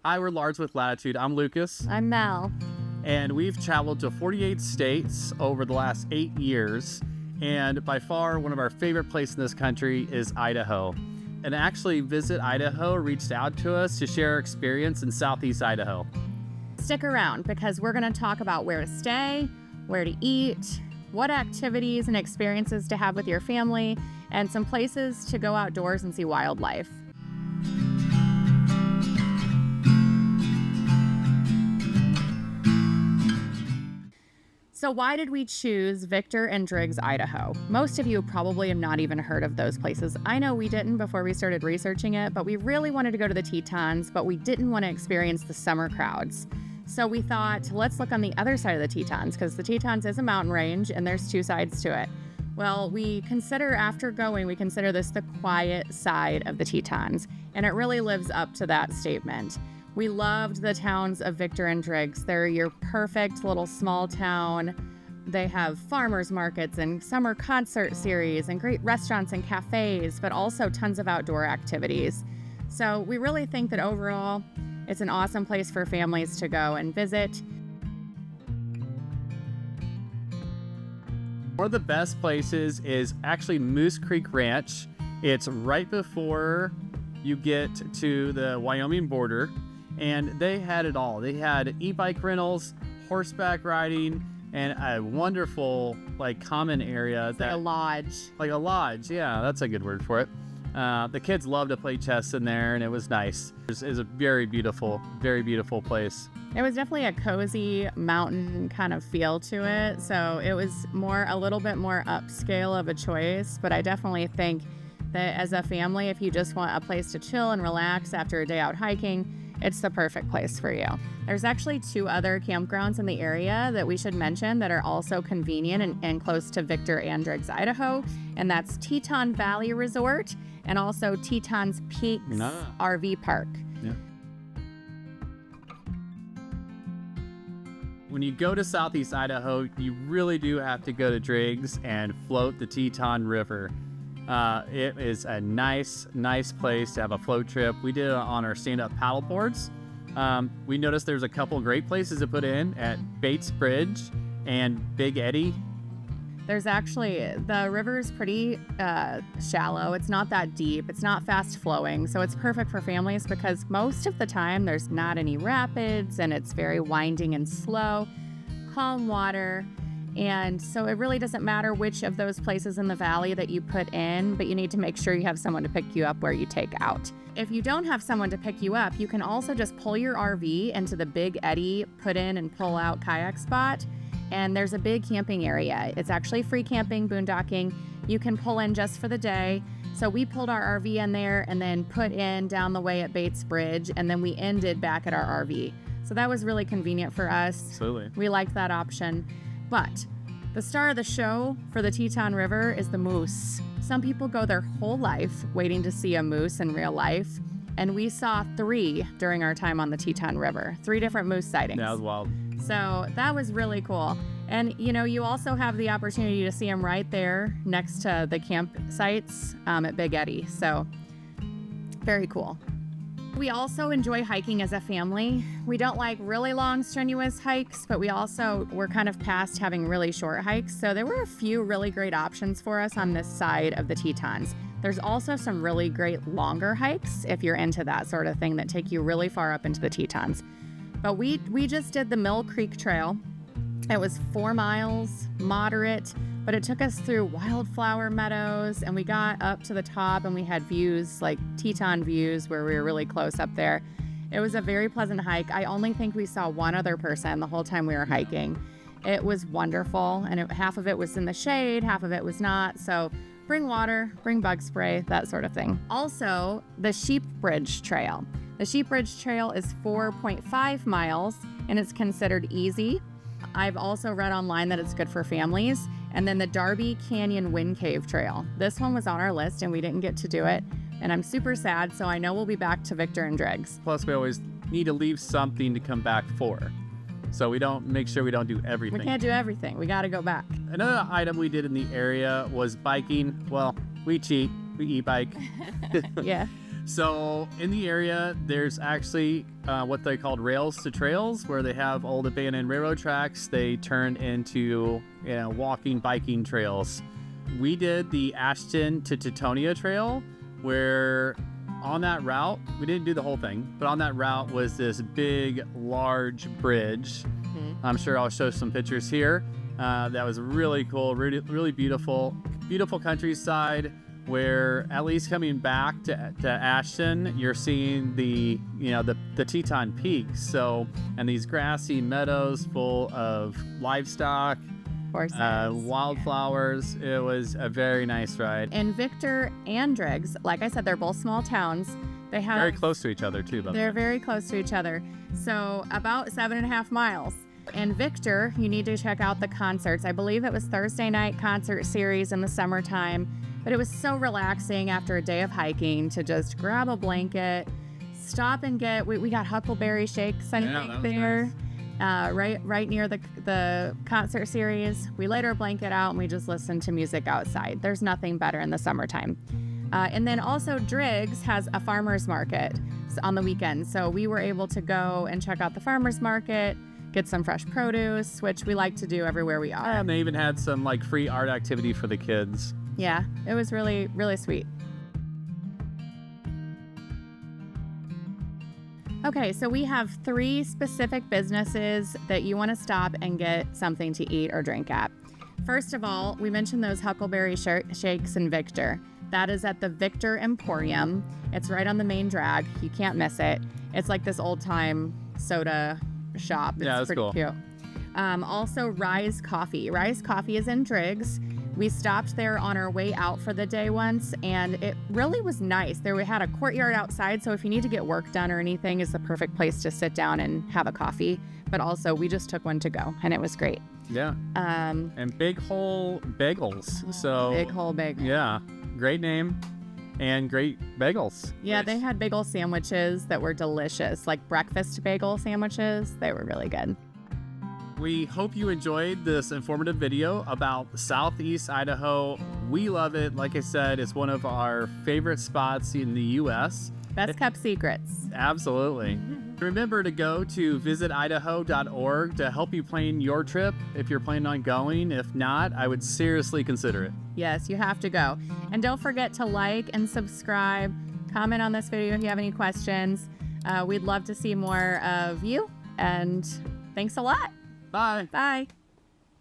Hi, we're Large with Latitude. I'm Lucas. I'm Mel. And we've traveled to 48 states over the last 8 years. And by far, one of our favorite places in this country is Idaho. And actually, Visit Idaho reached out to us to share our experience in Southeast Idaho. Stick around because we're going to talk about where to stay, where to eat, what activities and experiences to have with your family, and some places to go outdoors and see wildlife. So why did we choose Victor and Driggs, Idaho? Most of you probably have not even heard of those places. I know we didn't before we started researching it, but we really wanted to go to the Tetons, but we didn't want to experience the summer crowds. So we thought, let's look on the other side of the Tetons, because the Tetons is a mountain range and there's two sides to it. Well, we consider this the quiet side of the Tetons, and it really lives up to that statement. We loved the towns of Victor and Driggs. They're your perfect little small town. They have farmers markets and summer concert series and great restaurants and cafes, but also tons of outdoor activities. So we really think that overall, it's an awesome place for families to go and visit. One of the best places is actually Moose Creek Ranch. It's right before you get to the Wyoming border. And they had it all. They had e-bike rentals, horseback riding, and a wonderful common area. Like a lodge. Like a lodge, yeah, that's a good word for it. The kids loved to play chess in there, and it was nice. It was a very beautiful place. It was definitely a cozy mountain kind of feel to it. So it was a little bit more upscale of a choice, but I definitely think that as a family, if you just want a place to chill and relax after a day out hiking, it's the perfect place for you. There's actually 2 other campgrounds in the area that we should mention that are also convenient and close to Victor and Driggs, Idaho, and that's Teton Valley Resort and also Teton's Peaks RV Park. Yeah. When you go to Southeast Idaho, you really do have to go to Driggs and float the Teton River. It is a nice place to have a float trip. We did it on our stand-up paddle boards. We noticed there's a couple great places to put in at Bates Bridge and Big Eddy. The river is pretty shallow. It's not that deep. It's not fast flowing. So it's perfect for families because most of the time there's not any rapids and it's very winding and slow, calm water. And so it really doesn't matter which of those places in the valley that you put in, but you need to make sure you have someone to pick you up where you take out. If you don't have someone to pick you up, you can also just pull your RV into the Big Eddy put in and pull out kayak spot. And there's a big camping area. It's actually free camping, boondocking. You can pull in just for the day. So we pulled our RV in there and then put in down the way at Bates Bridge, and then we ended back at our RV. So that was really convenient for us. Absolutely. We liked that option. But the star of the show for the Teton River is the moose. Some people go their whole life waiting to see a moose in real life, and we saw 3 during our time on the Teton River. 3 different moose sightings. That was wild. So that was really cool. And you also have the opportunity to see them right there next to the campsites at Big Eddy. So very cool. We also enjoy hiking as a family. We don't like really long, strenuous hikes, but we're kind of past having really short hikes. So there were a few really great options for us on this side of the Tetons. There's also some really great longer hikes if you're into that sort of thing that take you really far up into the Tetons. But we just did the Mill Creek Trail. It was 4 miles, moderate, but it took us through wildflower meadows, and we got up to the top and we had views like Teton views where we were really close up there. It was a very pleasant hike. I only think we saw one other person the whole time we were hiking. It was wonderful, and half of it was in the shade, half of it was not. So bring water, bring bug spray, that sort of thing. Also, the Sheep Bridge Trail. The Sheep Bridge Trail is 4.5 miles, and it's considered easy. I've also read online that it's good for families. And then the Darby Canyon Wind Cave Trail. This one was on our list and we didn't get to do it. And I'm super sad, so I know we'll be back to Victor and Driggs. Plus, we always need to leave something to come back for. So we don't make sure we don't do everything. We can't do everything. We got to go back. Another item we did in the area was biking. Well, we cheat. We e-bike. Yeah. So in the area, there's actually what they called rails to trails, where they have old abandoned railroad tracks. They turn into walking, biking trails. We did the Ashton to Teutonia Trail, where on that route, we didn't do the whole thing, but on that route was this big, large bridge. I'm sure I'll show some pictures here. That was really cool, really, really beautiful countryside, where at least coming back to Ashton, you're seeing the Teton Peaks. So, and these grassy meadows full of livestock, wildflowers. It was a very nice ride. And Victor and Driggs, like I said, they're both small towns. They have very close to each other too. They're very close to each other. So about 7.5 miles. And Victor, you need to check out the concerts. I believe it was Thursday night concert series in the summertime, but it was so relaxing after a day of hiking to just grab a blanket, stop and get, we got huckleberry shakes, I think there, nice. Right near the concert series. We laid our blanket out and we just listened to music outside. There's nothing better in the summertime. And then also Driggs has a farmer's market on the weekend. So we were able to go and check out the farmer's market, get some fresh produce, which we like to do everywhere we are. And they even had some like free art activity for the kids. Yeah, it was really, really sweet. Okay, so we have 3 specific businesses that you want to stop and get something to eat or drink at. First of all, we mentioned those huckleberry shakes in Victor. That is at the Victor Emporium. It's right on the main drag. You can't miss it. It's like this old-time soda shop. It's pretty cool. Cute. Also, Rise Coffee. Rise Coffee is in Driggs. We stopped there on our way out for the day once, and it really was nice. We had a courtyard outside, so if you need to get work done or anything, it's the perfect place to sit down and have a coffee. But also, we just took one to go, and it was great. Yeah. And Big Hole Bagels. So Big Hole Bagels. Yeah. Great name and great bagels. Yeah, they had bagel sandwiches that were delicious, like breakfast bagel sandwiches. They were really good. We hope you enjoyed this informative video about Southeast Idaho. We love it. Like I said, it's one of our favorite spots in the U.S. Best kept secrets. Absolutely. Remember to go to visitidaho.org to help you plan your trip if you're planning on going. If not, I would seriously consider it. Yes, you have to go. And don't forget to like and subscribe. Comment on this video if you have any questions. We'd love to see more of you. And thanks a lot. Bye. Bye.